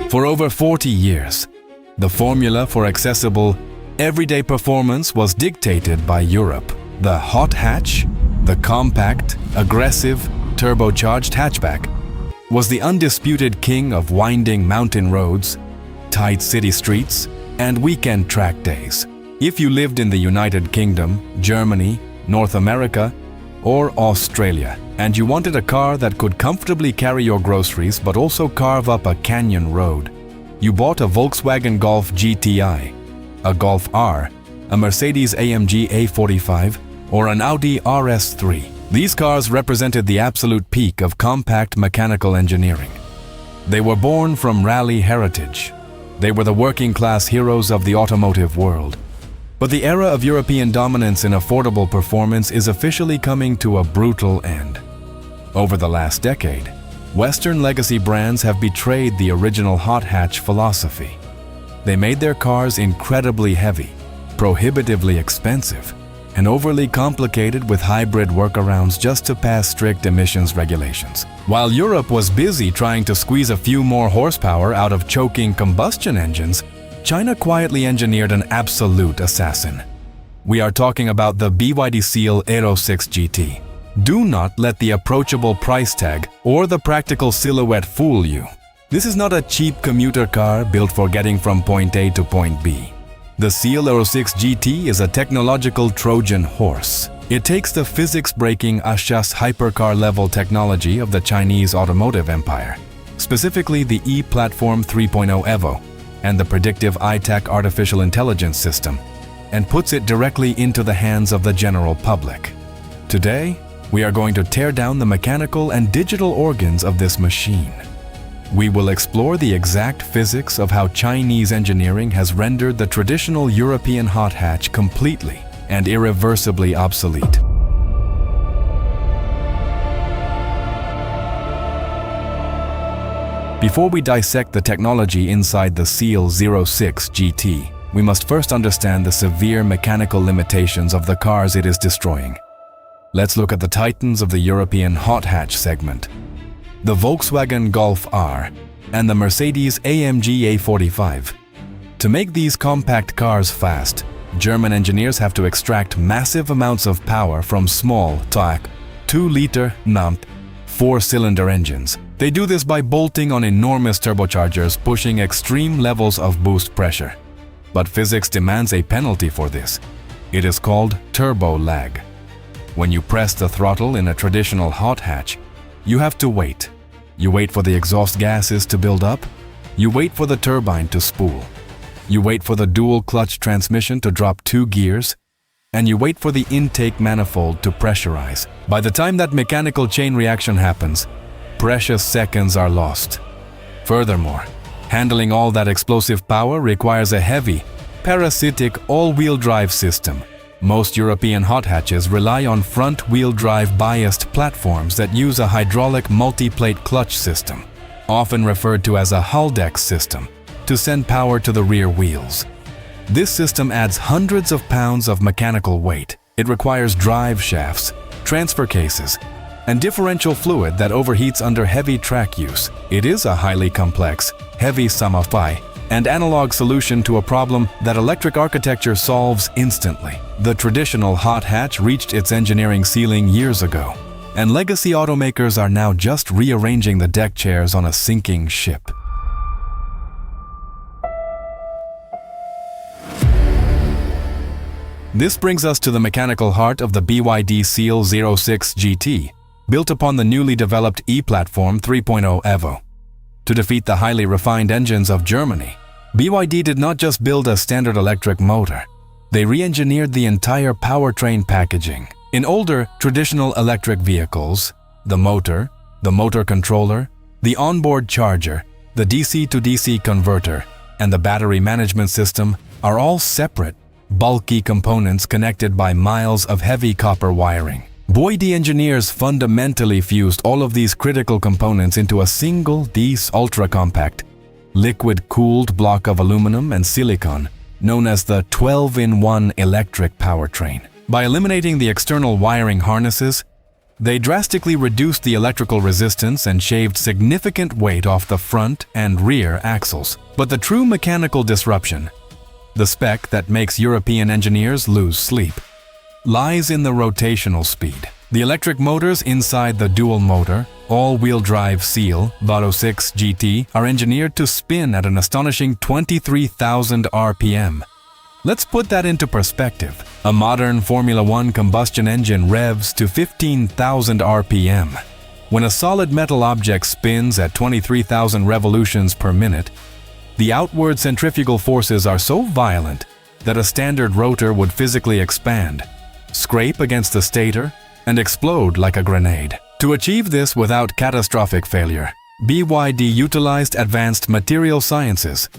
For over 40 years, the formula for accessible, everyday performance was dictated by Europe. The hot hatch, the compact, aggressive, turbocharged hatchback, was the undisputed king of winding mountain roads, tight city streets, and weekend track days. If you lived in the United Kingdom, Germany, North America, or Australia, and you wanted a car that could comfortably carry your groceries but also carve up a canyon road, you bought a Volkswagen Golf GTI, a Golf R, a Mercedes-AMG A45, or an Audi RS3. These cars represented the absolute peak of compact mechanical engineering. They were born from rally heritage. They were the working-class heroes of the automotive world. But the era of European dominance in affordable performance is officially coming to a brutal end. Over the last decade, Western legacy brands have betrayed the original hot hatch philosophy. They made their cars incredibly heavy, prohibitively expensive, and overly complicated with hybrid workarounds just to pass strict emissions regulations. While Europe was busy trying to squeeze a few more horsepower out of choking combustion engines, China quietly engineered an absolute assassin. We are talking about the BYD Seal Aero 6 GT. Do not let the approachable price tag or the practical silhouette fool you. This is not a cheap commuter car built for getting from point A to point B. The Seal Aero 6 GT is a technological Trojan horse. It takes the physics-breaking ASHAS hypercar-level technology of the Chinese automotive empire, specifically the E-Platform 3.0 Evo and the predictive iTAC artificial intelligence system, and puts it directly into the hands of the general public. Today, we are going to tear down the mechanical and digital organs of this machine. We will explore the exact physics of how Chinese engineering has rendered the traditional European hot hatch completely and irreversibly obsolete. Before we dissect the technology inside the Seal 06 GT, we must first understand the severe mechanical limitations of the cars it is destroying. Let's look at the titans of the European hot hatch segment: the Volkswagen Golf R and the Mercedes-AMG A45. To make these compact cars fast, German engineers have to extract massive amounts of power from small iTAC 2-liter NAMP 4-cylinder engines. They do this by bolting on enormous turbochargers, pushing extreme levels of boost pressure. But physics demands a penalty for this. It is called turbo lag. When you press the throttle in a traditional hot hatch, you have to wait. You wait for the exhaust gases to build up. You wait for the turbine to spool. You wait for the dual clutch transmission to drop 2 gears. And you wait for the intake manifold to pressurize. By the time that mechanical chain reaction happens, precious seconds are lost. Furthermore, handling all that explosive power requires a heavy, parasitic all-wheel drive system. Most European hot hatches rely on front-wheel drive biased platforms that use a hydraulic multi-plate clutch system, often referred to as a Haldex system, to send power to the rear wheels. This system adds hundreds of pounds of mechanical weight. It requires drive shafts, transfer cases, and differential fluid that overheats under heavy track use. It is a highly complex, heavy sum-of-phi and analog solution to a problem that electric architecture solves instantly. The traditional hot hatch reached its engineering ceiling years ago, and legacy automakers are now just rearranging the deck chairs on a sinking ship. This brings us to the mechanical heart of the BYD Seal 06 GT, built upon the newly developed E-Platform 3.0 Evo. To defeat the highly refined engines of Germany, BYD did not just build a standard electric motor. They re-engineered the entire powertrain packaging. In older, traditional electric vehicles, the motor controller, the onboard charger, the DC-to-DC converter, and the battery management system are all separate, bulky components connected by miles of heavy copper wiring. BYD engineers fundamentally fused all of these critical components into a single ultra-compact, liquid-cooled block of aluminum and silicon, known as the 12-in-1 electric powertrain. By eliminating the external wiring harnesses, They drastically reduced the electrical resistance and shaved significant weight off the front and rear axles. But the true mechanical disruption, the spec that makes European engineers lose sleep, lies in the rotational speed. The electric motors inside the dual-motor, all-wheel drive Seal BYD 6 GT are engineered to spin at an astonishing 23,000 RPM. Let's put that into perspective. A modern Formula One combustion engine revs to 15,000 RPM. When a solid metal object spins at 23,000 revolutions per minute, the outward centrifugal forces are so violent that a standard rotor would physically expand, scrape against the stator, and explode like a grenade. To achieve this without catastrophic failure, BYD utilized advanced material sciences.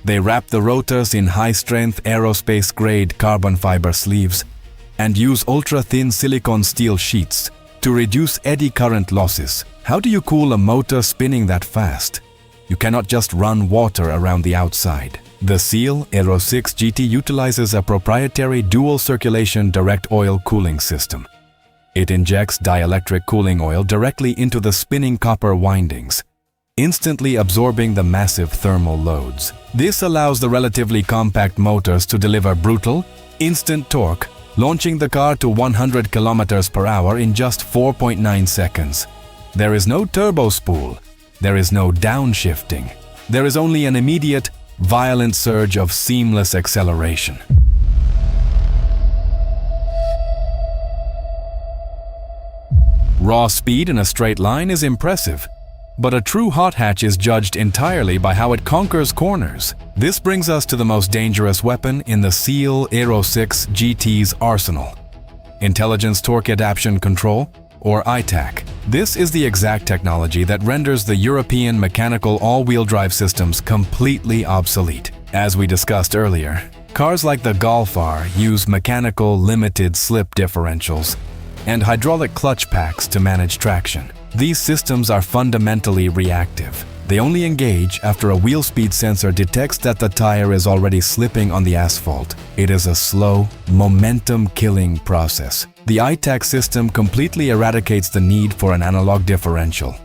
They wrap the rotors in high-strength aerospace-grade carbon fiber sleeves and use ultra-thin silicon steel sheets to reduce eddy current losses. How do you cool a motor spinning that fast? You cannot just run water around the outside. The Seal Aero 6 GT utilizes a proprietary dual-circulation direct oil cooling system. It injects dielectric cooling oil directly into the spinning copper windings, instantly absorbing the massive thermal loads. This allows the relatively compact motors to deliver brutal, instant torque, launching the car to 100 km per hour in just 4.9 seconds. There is no turbo spool. There is no downshifting. There is only an immediate, violent surge of seamless acceleration. Raw speed in a straight line is impressive, but a true hot hatch is judged entirely by how it conquers corners. This brings us to the most dangerous weapon in the Seal Aero 6 GT's arsenal: Intelligence Torque Adaptation Control, or iTAC. This is the exact technology that renders the European mechanical all-wheel drive systems completely obsolete. As we discussed earlier, cars like the Golf R use mechanical limited slip differentials and hydraulic clutch packs to manage traction. These systems are fundamentally reactive. They only engage after a wheel speed sensor detects that the tire is already slipping on the asphalt. It is a slow, momentum-killing process. The iTAC system completely eradicates the need for an analog differential.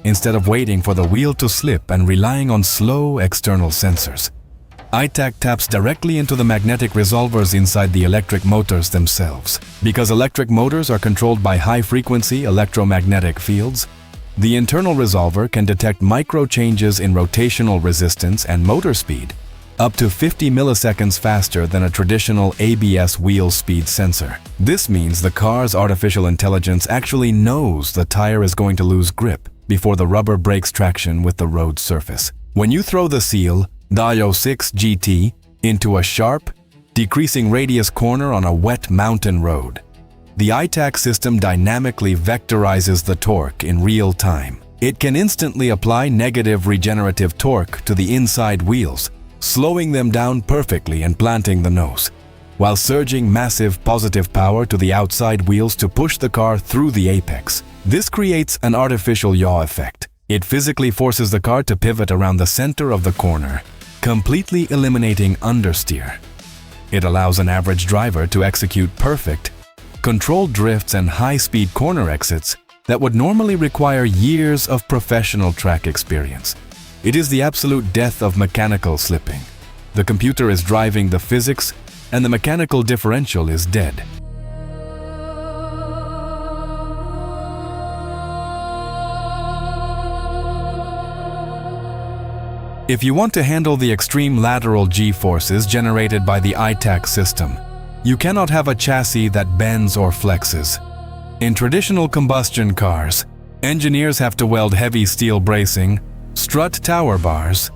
Instead of waiting for the wheel to slip and relying on slow external sensors, iTAC taps directly into the magnetic resolvers inside the electric motors themselves. Because electric motors are controlled by high-frequency electromagnetic fields, the internal resolver can detect micro changes in rotational resistance and motor speed, up to 50 milliseconds faster than a traditional ABS wheel speed sensor. This means the car's artificial intelligence actually knows the tire is going to lose grip before the rubber breaks traction with the road surface. When you throw the Seal Aero 6 GT into a sharp, decreasing radius corner on a wet mountain road, the iTAC system dynamically vectorizes the torque in real time. It can instantly apply negative regenerative torque to the inside wheels, slowing them down perfectly and planting the nose, while surging massive positive power to the outside wheels to push the car through the apex. This creates an artificial yaw effect. It physically forces the car to pivot around the center of the corner, completely eliminating understeer. It allows an average driver to execute perfect, controlled drifts and high-speed corner exits that would normally require years of professional track experience. It is the absolute death of mechanical slipping. The computer is driving the physics, and the mechanical differential is dead. If you want to handle the extreme lateral G-forces generated by the iTAC system, you cannot have a chassis that bends or flexes. In traditional combustion cars, engineers have to weld heavy steel bracing, strut tower bars,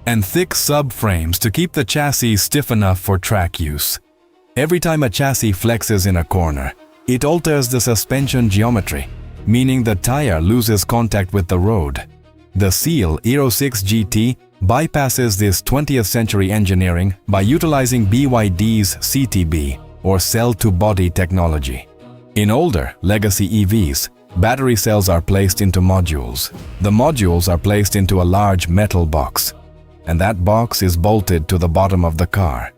and thick subframes to keep the chassis stiff enough for track use. Every time a chassis flexes in a corner, it alters the suspension geometry, meaning the tire loses contact with the road. The Seal Aero 6 GT bypasses this 20th century engineering by utilizing BYD's CTB, or cell-to-body technology. In older, legacy EVs, battery cells are placed into modules. The modules are placed into a large metal box, and that box is bolted to the bottom of the car.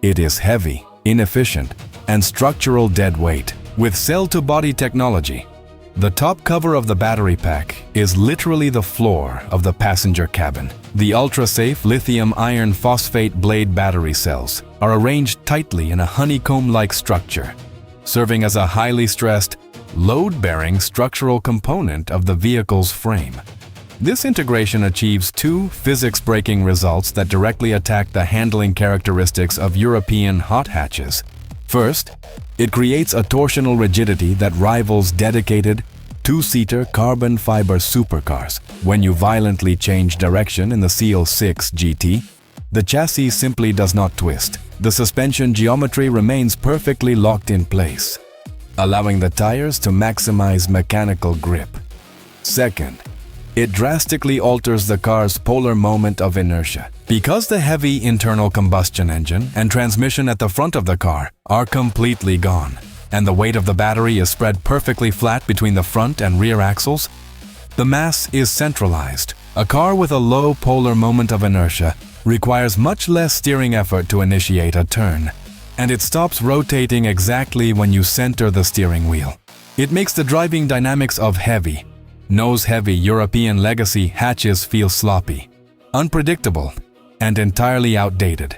It is heavy, inefficient, and structural dead weight. With cell-to-body technology, The top cover of the battery pack is literally the floor of the passenger cabin. The ultra-safe lithium iron phosphate blade battery cells are arranged tightly in a honeycomb-like structure, serving as a highly stressed, load-bearing structural component of the vehicle's frame. This integration achieves two physics-breaking results that directly attack the handling characteristics of European hot hatches. First, it creates a torsional rigidity that rivals dedicated, two-seater carbon fiber supercars. When you violently change direction in the Seal 6 GT, the chassis simply does not twist. The suspension geometry remains perfectly locked in place, allowing the tires to maximize mechanical grip. Second, it drastically alters the car's polar moment of inertia. Because the heavy internal combustion engine and transmission at the front of the car are completely gone, and the weight of the battery is spread perfectly flat between the front and rear axles, the mass is centralized. A car with a low polar moment of inertia requires much less steering effort to initiate a turn, and it stops rotating exactly when you center the steering wheel. It makes the driving dynamics of heavy, nose-heavy European legacy hatches feel sloppy, unpredictable, and entirely outdated.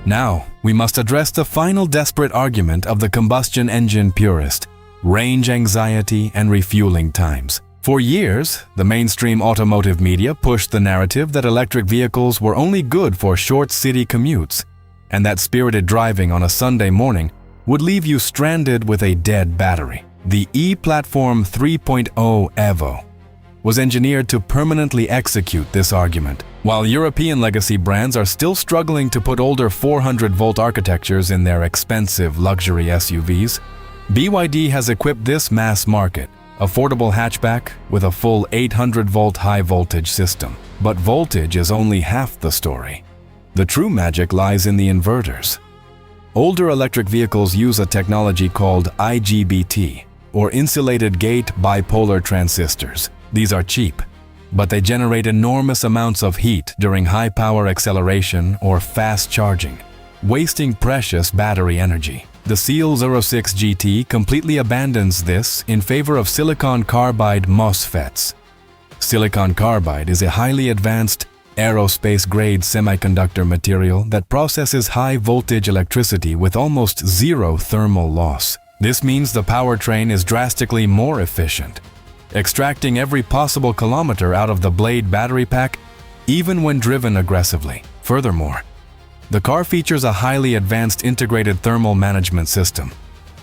Now, we must address the final desperate argument of the combustion engine purist: range anxiety and refueling times. For years, the mainstream automotive media pushed the narrative that electric vehicles were only good for short city commutes, and that spirited driving on a Sunday morning would leave you stranded with a dead battery. The E-Platform 3.0 Evo was engineered to permanently execute this argument. While European legacy brands are still struggling to put older 400-volt architectures in their expensive luxury SUVs, BYD has equipped this mass-market, affordable hatchback with a full 800-volt high-voltage system. But voltage is only half the story. The true magic lies in the inverters. Older electric vehicles use a technology called IGBT, or insulated gate bipolar transistors. These are cheap, but they generate enormous amounts of heat during high-power acceleration or fast charging, wasting precious battery energy. The Seal 06 GT completely abandons this in favor of silicon carbide MOSFETs. Silicon carbide is a highly advanced aerospace-grade semiconductor material that processes high-voltage electricity with almost zero thermal loss. This means the powertrain is drastically more efficient, extracting every possible kilometer out of the blade battery pack, even when driven aggressively. Furthermore, the car features a highly advanced integrated thermal management system.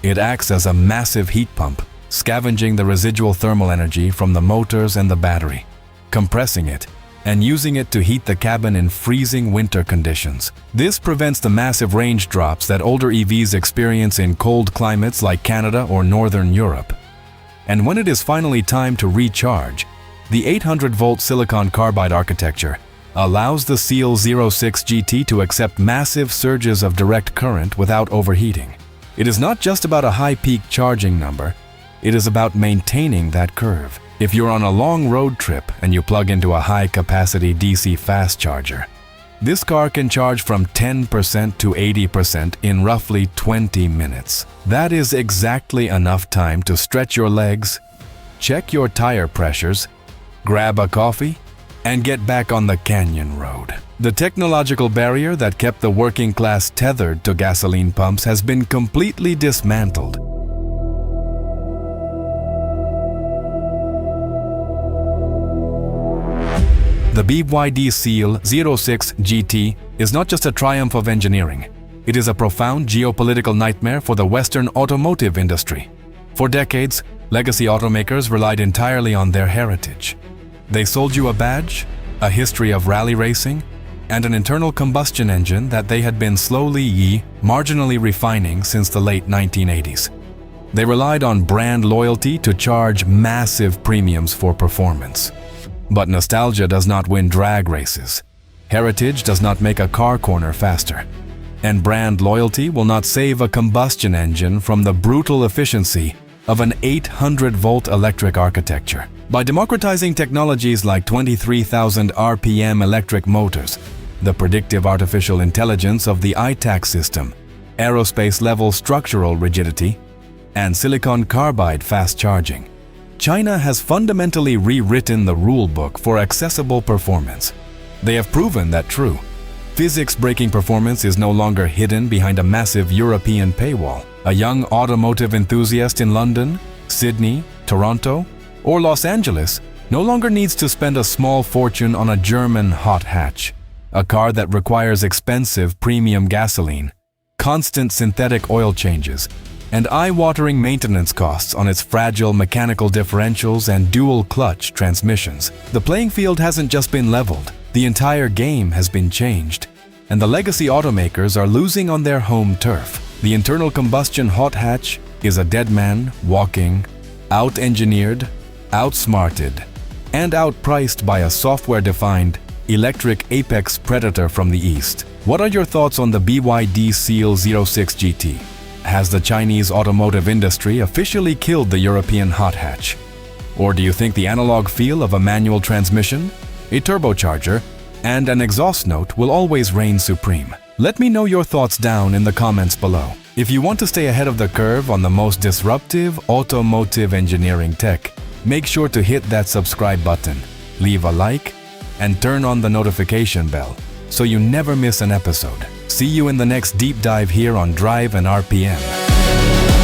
It acts as a massive heat pump, scavenging the residual thermal energy from the motors and the battery, compressing it, and using it to heat the cabin in freezing winter conditions. This prevents the massive range drops that older EVs experience in cold climates like Canada or Northern Europe. And when it is finally time to recharge, the 800-volt silicon carbide architecture allows the Seal 06 GT to accept massive surges of direct current without overheating. It is not just about a high peak charging number, it is about maintaining that curve. If you're on a long road trip and you plug into a high-capacity DC fast charger, this car can charge from 10% to 80% in roughly 20 minutes. That is exactly enough time to stretch your legs, check your tire pressures, grab a coffee, and get back on the canyon road. The technological barrier that kept the working class tethered to gasoline pumps has been completely dismantled. The BYD Seal 06 GT is not just a triumph of engineering. It is a profound geopolitical nightmare for the Western automotive industry. For decades, legacy automakers relied entirely on their heritage. They sold you a badge, a history of rally racing, and an internal combustion engine that they had been marginally refining since the late 1980s. They relied on brand loyalty to charge massive premiums for performance. But nostalgia does not win drag races. Heritage does not make a car corner faster. And brand loyalty will not save a combustion engine from the brutal efficiency of an 800-volt electric architecture. By democratizing technologies like 23,000 RPM electric motors, the predictive artificial intelligence of the iTAC system, aerospace-level structural rigidity, and silicon carbide fast charging. China has fundamentally rewritten the rulebook for accessible performance. They have proven that true. Physics-breaking performance is no longer hidden behind a massive European paywall. A young automotive enthusiast in London, Sydney, Toronto, or Los Angeles no longer needs to spend a small fortune on a German hot hatch, a car that requires expensive premium gasoline, constant synthetic oil changes, and eye-watering maintenance costs on its fragile mechanical differentials and dual-clutch transmissions. The playing field hasn't just been leveled, the entire game has been changed, and the legacy automakers are losing on their home turf. The internal combustion hot hatch is a dead man walking, out-engineered, outsmarted, and outpriced by a software-defined electric apex predator from the East. What are your thoughts on the BYD Seal 06 GT? Has the Chinese automotive industry officially killed the European hot hatch? Or do you think the analog feel of a manual transmission, a turbocharger, and an exhaust note will always reign supreme? Let me know your thoughts down in the comments below. If you want to stay ahead of the curve on the most disruptive automotive engineering tech, make sure to hit that subscribe button, leave a like, and turn on the notification bell so you never miss an episode. See you in the next deep dive here on Drive and RPM.